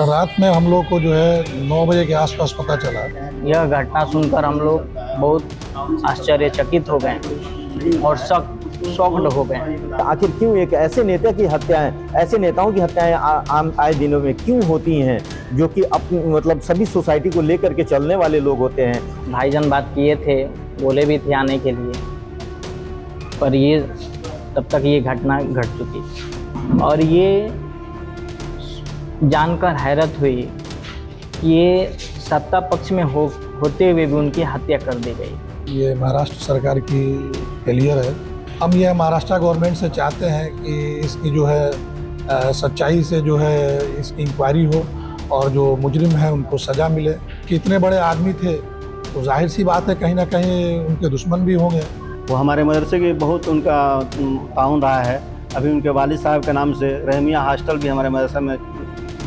रात में हम लोग को जो है 9 बजे के आसपास पता चला। यह घटना सुनकर हम लोग बहुत आश्चर्यचकित हो गए और शॉक्ड हो गए। आखिर क्यों एक ऐसे नेता की हत्याएं, ऐसे नेताओं की हत्याएं आम आए दिनों में क्यों होती हैं, जो कि मतलब सभी सोसाइटी को लेकर के चलने वाले लोग होते हैं। भाईजान बात किए थे, बोले भी थे आने के लिए, पर ये तब तक ये घटना घट चुकी और ये जानकर हैरत हुई कि ये सत्ता पक्ष में होते हुए भी उनकी हत्या कर दी गई। ये महाराष्ट्र सरकार की फेलियर है। हम ये महाराष्ट्र गवर्नमेंट से चाहते हैं कि इसकी जो है सच्चाई से जो है इसकी इंक्वायरी हो और जो मुजरिम है उनको सज़ा मिले। कि इतने बड़े आदमी थे तो जाहिर सी बात है कहीं ना कहीं उनके दुश्मन भी होंगे। वो हमारे मदरसे के बहुत उनका ताउन रहा है। अभी उनके वालिद साहब के नाम से रहमिया हॉस्टल भी हमारे मदरसे में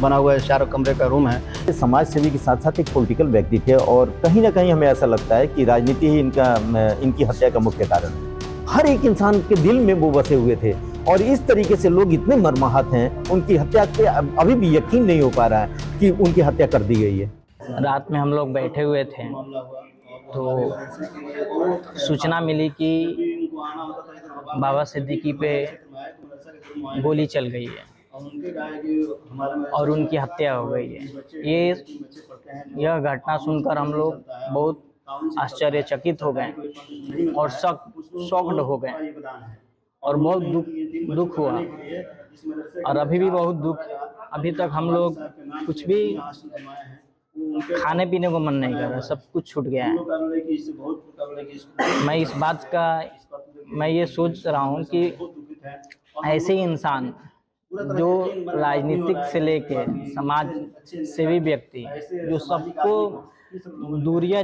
बना हुआ है, 4 कमरे का रूम है। समाज सेवी के साथ साथ एक पॉलिटिकल व्यक्ति थे और कहीं ना कहीं हमें ऐसा लगता है कि राजनीति ही इनकी हत्या का मुख्य कारण है। हर एक इंसान के दिल में वो बसे हुए थे और इस तरीके से लोग इतने मर्माहत हैं, उनकी हत्या पे अभी भी यकीन नहीं हो पा रहा है कि उनकी हत्या कर दी गई है। रात में हम लोग बैठे हुए थे तो सूचना मिली कि बाबा सिद्दीकी पे गोली चल गई है और उनकी हत्या हो गई है। यह घटना सुनकर हम लोग बहुत आश्चर्यचकित हो गए और शॉक्ड हो गए और बहुत दुख हुआ और अभी भी बहुत दुख। अभी तक हम लोग कुछ भी खाने पीने को मन नहीं कर रहा, सब कुछ छूट गया है। मैं ये सोच रहा हूँ कि ऐसे ही इंसान जो राजनीतिक से लेके समाज सेवी व्यक्ति जो सबको दूरियां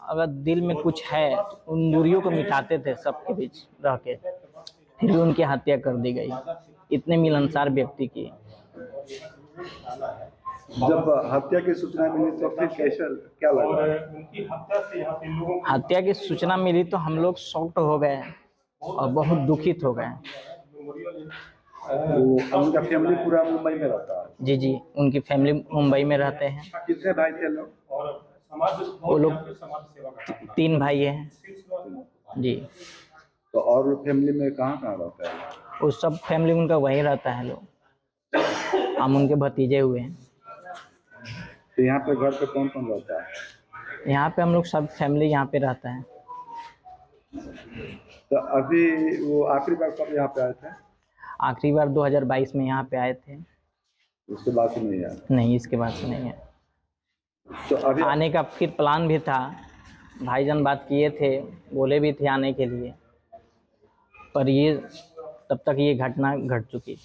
अगर दिल में कुछ है तो उन दूरियों को मिटाते थे सबके बीच रह के, फिर भी उनकी हत्या कर दी गई इतने मिलनसार व्यक्ति की। जब हत्या की सूचना मिली तो फिर कैसा क्या लगा? हत्या की सूचना मिली तो हम लोग शॉक्ड हो गए और बहुत दुखित हो गए। उनका फैमिली पूरा मुंबई में रहता है? जी, उनकी फैमिली मुंबई में रहते हैं। कितने भाई थे लोग? वो लोग 3 भाई हैं जी। तो और फैमिली में कहाँ रहता है? वो सब फैमिली उनका वहीं रहता है लोग, हम उनके भतीजे हुए हैं। तो यहाँ पे घर पे कौन कौन रहता है? यहाँ पे हम लोग सब फैमिली यहाँ पे रहता है। तो अभी वो आखिरी बार कब यहाँ पे आए थे? आखिरी बार 2022 में यहाँ पे आए थे। उसके बाद से नहीं आया? नहीं, इसके बाद से नहीं है। तो अभी आने का फिर प्लान भी था, भाईजान बात किए थे, बोले भी थे आने के लिए, पर ये तब तक ये घटना घट चुकी।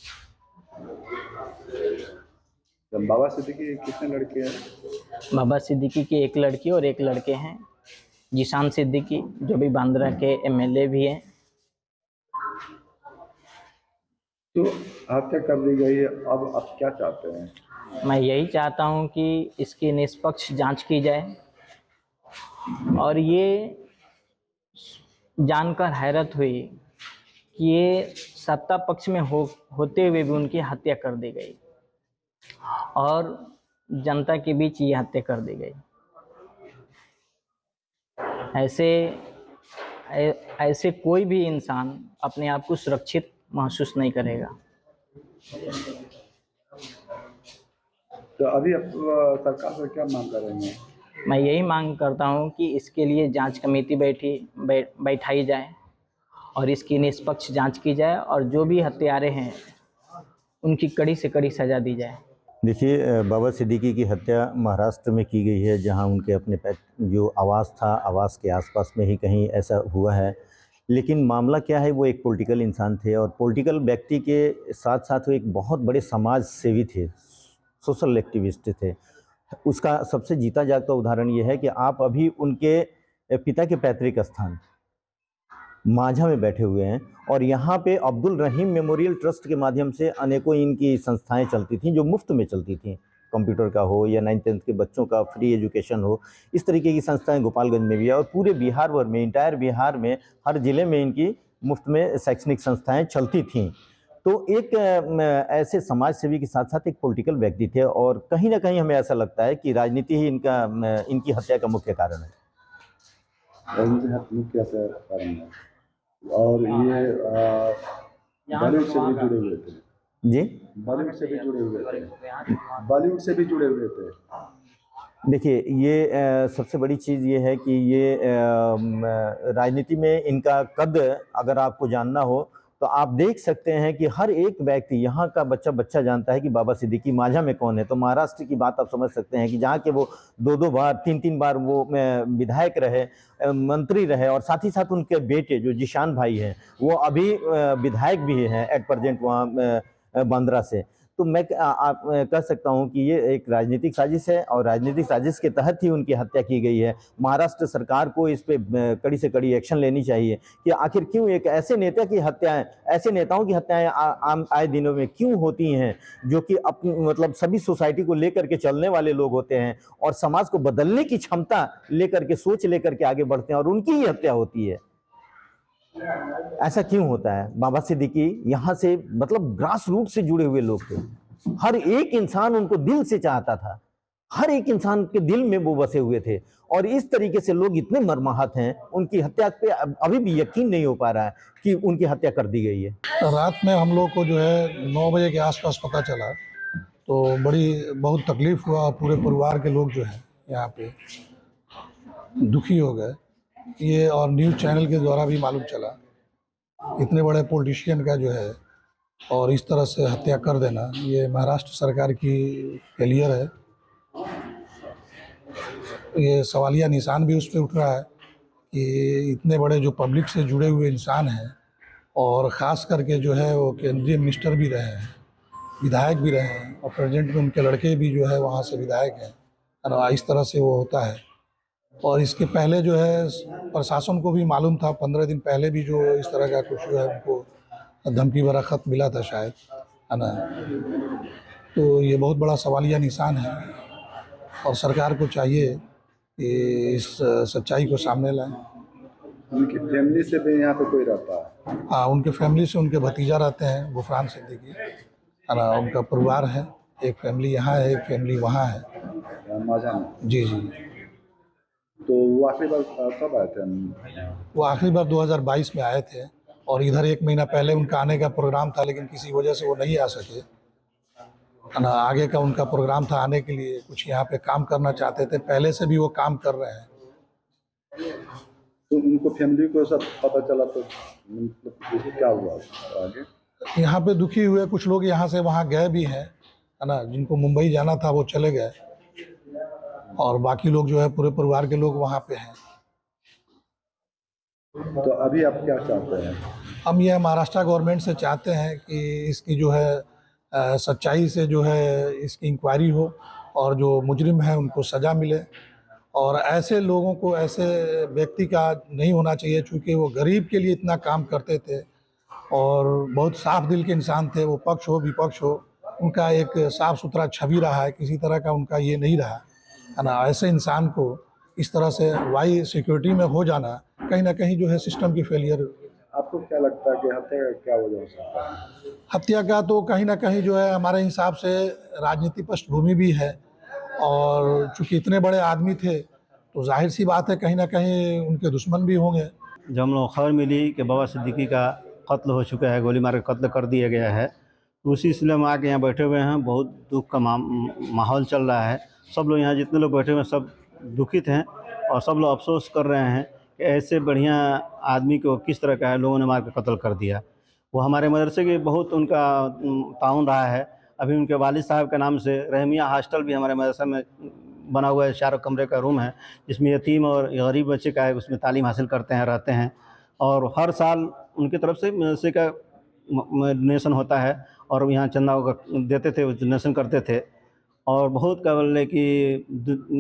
बाबा सिद्दीकी कितने लड़के हैं? बाबा सिद्दीकी के 1 लड़की और 1 लड़के हैं। जीशान सिद्दीकी जो भी बांद्रा के एमएलए भी हैं। तो हत्या कर दी गई है, अब आप क्या चाहते हैं? मैं यही चाहता हूं कि इसकी निष्पक्ष जांच की जाए और ये जानकर हैरत हुई कि ये सत्ता पक्ष में होते हुए भी उनकी हत्या कर दी गई और जनता के बीच ये हत्या कर दी गई। ऐसे कोई भी इंसान अपने आप को सुरक्षित महसूस नहीं करेगा। तो अभी आप सरकार से क्या मांग कर रहे हैं? मैं यही मांग करता हूं कि इसके लिए जांच कमेटी बैठाई जाए और इसकी निष्पक्ष जांच की जाए और जो भी हत्यारे हैं उनकी कड़ी से कड़ी सज़ा दी जाए। देखिए, बाबा सिद्दीकी की हत्या महाराष्ट्र में की गई है, जहां उनके अपने जो आवास था, आवास के आसपास में ही कहीं ऐसा हुआ है। लेकिन मामला क्या है, वो एक पॉलिटिकल इंसान थे और पॉलिटिकल व्यक्ति के साथ साथ वो एक बहुत बड़े समाज सेवी थे, सोशल एक्टिविस्ट थे। उसका सबसे जीता जागता उदाहरण ये है कि आप अभी उनके पिता के पैतृक स्थान माझा में बैठे हुए हैं और यहाँ पे अब्दुल रहीम मेमोरियल ट्रस्ट के माध्यम से अनेकों इनकी संस्थाएं चलती थीं, जो मुफ्त में चलती थीं। कंप्यूटर का हो या 9th-10th के बच्चों का फ्री एजुकेशन हो, इस तरीके की संस्थाएं गोपालगंज में भी है और पूरे बिहार भर में, इंटायर बिहार में हर ज़िले में इनकी मुफ्त में शैक्षणिक संस्थाएं चलती थीं। तो एक ऐसे समाज सेवी के साथ साथ एक पॉलिटिकल व्यक्ति थे और कहीं ना कहीं हमें ऐसा लगता है कि राजनीति ही इनकी हत्या का मुख्य कारण है। राजनीति मुख्य कारण है। और ये बॉलीवुड से भी जुड़े हुए थे। जी, बॉलीवुड से भी जुड़े हुए थे। बॉलीवुड से भी जुड़े हुए थे। देखिए ये सबसे बड़ी चीज़ ये है कि ये राजनीति में इनका कद अगर आपको जानना हो तो आप देख सकते हैं कि हर एक व्यक्ति यहाँ का बच्चा जानता है कि बाबा सिद्दीकी मांझा में कौन है। तो महाराष्ट्र की बात आप समझ सकते हैं कि जहाँ के वो 2-2 बार 3-3 बार वो विधायक रहे, मंत्री रहे और साथ ही साथ उनके बेटे जो जिशान भाई हैं वो अभी विधायक भी हैं एट प्रेजेंट वहाँ बांद्रा से। तो मैं आप कह सकता हूं कि ये एक राजनीतिक साजिश है और राजनीतिक साजिश के तहत ही उनकी हत्या की गई है। महाराष्ट्र सरकार को इस पे कड़ी से कड़ी एक्शन लेनी चाहिए कि आखिर क्यों एक ऐसे नेता की हत्याएं, ऐसे नेताओं की हत्याएं आम आए दिनों में क्यों होती हैं जो कि अपनी मतलब सभी सोसाइटी को लेकर के चलने वाले लोग होते हैं और समाज को बदलने की क्षमता लेकर के, सोच लेकर के आगे बढ़ते हैं और उनकी ही हत्या होती है। ऐसा क्यों होता है? बाबा सिद्दीकी यहाँ से मतलब ग्रास रूट से जुड़े हुए लोग थे। हर एक इंसान उनको दिल से चाहता था, हर एक इंसान के दिल में वो बसे हुए थे और इस तरीके से लोग इतने मर्माहत हैं, उनकी हत्या पे अभी भी यकीन नहीं हो पा रहा है कि उनकी हत्या कर दी गई है। रात में हम लोग को जो है 9 बजे के आसपास पता चला तो बहुत तकलीफ हुआ और पूरे परिवार के लोग जो है यहाँ पे दुखी हो गए। ये और न्यूज़ चैनल के द्वारा भी मालूम चला, इतने बड़े पॉलिटिशियन का जो है और इस तरह से हत्या कर देना, ये महाराष्ट्र सरकार की फेलियर है। ये सवालिया निशान भी उस पर उठ रहा है कि इतने बड़े जो पब्लिक से जुड़े हुए इंसान हैं और ख़ास करके जो है वो केंद्रीय मिनिस्टर भी रहे हैं, विधायक भी रहे हैं और प्रेजेंट में उनके लड़के भी जो है वहाँ से विधायक हैं। और इस तरह से वो होता है। और इसके पहले जो है प्रशासन को भी मालूम था, 15 दिन पहले भी जो इस तरह का कुछ जो है उनको धमकी भरा खत मिला था शायद, है ना। तो ये बहुत बड़ा सवालिया निशान है और सरकार को चाहिए कि इस सच्चाई को सामने लाएं। उनकी फैमिली से भी यहाँ पे कोई रहता है? हाँ, उनके फैमिली से उनके भतीजा रहते हैं, गुफरान सिद्दीकी, है ना। उनका परिवार है, एक फैमिली यहाँ है, एक फैमिली वहाँ है। मांझा में? जी जी। तो वो आखिरी बार कब आए थे? वो आखिरी बार 2022 में आए थे और इधर 1 महीना पहले उनका आने का प्रोग्राम था, लेकिन किसी वजह से वो नहीं आ सके, है ना। आगे का उनका प्रोग्राम था आने के लिए, कुछ यहाँ पे काम करना चाहते थे, पहले से भी वो काम कर रहे हैं। तो उनको फैमिली को सब पता चला तो मतलब क्या हुआ आगे? यहाँ पे दुखी हुए कुछ लोग, यहाँ से वहाँ गए भी हैं, है ना। जिनको मुंबई जाना था वो चले गए और बाकी लोग जो है पूरे परिवार के लोग वहाँ पे हैं। तो अभी आप क्या चाहते हैं? हम यह महाराष्ट्र गवर्नमेंट से चाहते हैं कि इसकी जो है सच्चाई से जो है इसकी इंक्वायरी हो और जो मुजरिम है उनको सज़ा मिले। और ऐसे लोगों को, ऐसे व्यक्ति का नहीं होना चाहिए, चूँकि वो गरीब के लिए इतना काम करते थे और बहुत साफ दिल के इंसान थे। वो पक्ष हो विपक्ष हो, उनका एक साफ़ सुथरा छवि रहा है, किसी तरह का उनका ये नहीं रहा, है ना। ऐसे इंसान को इस तरह से वाई सिक्योरिटी में हो जाना कहीं ना कहीं जो है सिस्टम की फेलियर। आपको क्या लगता है कि हत्या का क्या वजह हो सकता है? हत्या का तो कहीं ना कहीं जो है हमारे हिसाब से राजनीति पृष्ठभूमि भी है और चूँकि इतने बड़े आदमी थे तो जाहिर सी बात है कहीं ना कहीं उनके दुश्मन भी होंगे। जब हम लोग खबर मिली कि बाबा सिद्दीकी का कत्ल हो चुका है, गोली मार के कत्ल कर दिया गया है, तो उसी सिलसिले में आके यहाँ बैठे हुए हैं। बहुत दुख का माहौल चल रहा है। सब लोग यहाँ जितने लोग बैठे हुए हैं सब दुखित हैं और सब लोग अफसोस कर रहे हैं कि ऐसे बढ़िया आदमी को किस तरह का है लोगों ने मार के कत्ल कर दिया। वो हमारे मदरसे के बहुत उनका ताउन रहा है। अभी उनके वालिद साहब के नाम से रहमिया हॉस्टल भी हमारे मदरसा में बना हुआ है, 4 कमरे का रूम है जिसमें यतीम और गरीब बच्चे का है, उसमें तालीम हासिल करते हैं, रहते हैं। और हर साल उनकी तरफ से मदरसे का डोनेशन होता है और यहाँ चंदा देते थे, डोनेशन करते थे। और बहुत काबिल है कि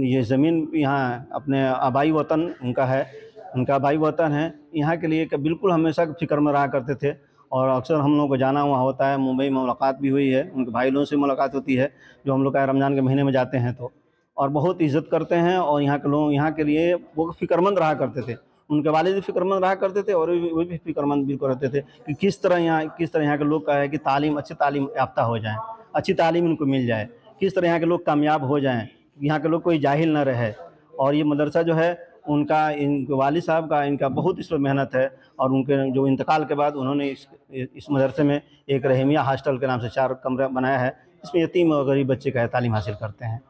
ये ज़मीन यहाँ अपने आबाई वतन उनका है, उनका आबाई वतन है। यहाँ के लिए बिल्कुल हमेशा फ़िक्र में रहा करते थे और अक्सर हम लोग को जाना वहाँ होता है। मुंबई में मुलाकात भी हुई है, उनके भाई लोगों से मुलाकात होती है जो हम लोग का रमज़ान के महीने में जाते हैं तो, और बहुत इज़्ज़त करते हैं। और यहाँ के लोग यहाँ के लिए वो फ़िक्रमंद रहा करते थे। उनके वालिद भी फिक्रमंद रहा करते थे और वो भी फिक्रमंद बिल्कुल रहते थे कि किस तरह यहाँ के लोग का है कि अच्छी तालीम याफ्ता हो जाएँ, अच्छी तालीम उनको मिल जाए, किस तरह यहाँ के लोग कामयाब हो जाएँ, यहाँ के लोग कोई जाहिल न रहे। और ये मदरसा जो है उनका, इनके वालिद साहब का, इनका बहुत इस पर मेहनत है। और उनके जो इंतकाल के बाद उन्होंने इस मदरसे में एक रहमिया हॉस्टल के नाम से 4 कमरा बनाया है, इसमें यतीम और गरीब बच्चे का तालीम हासिल करते हैं।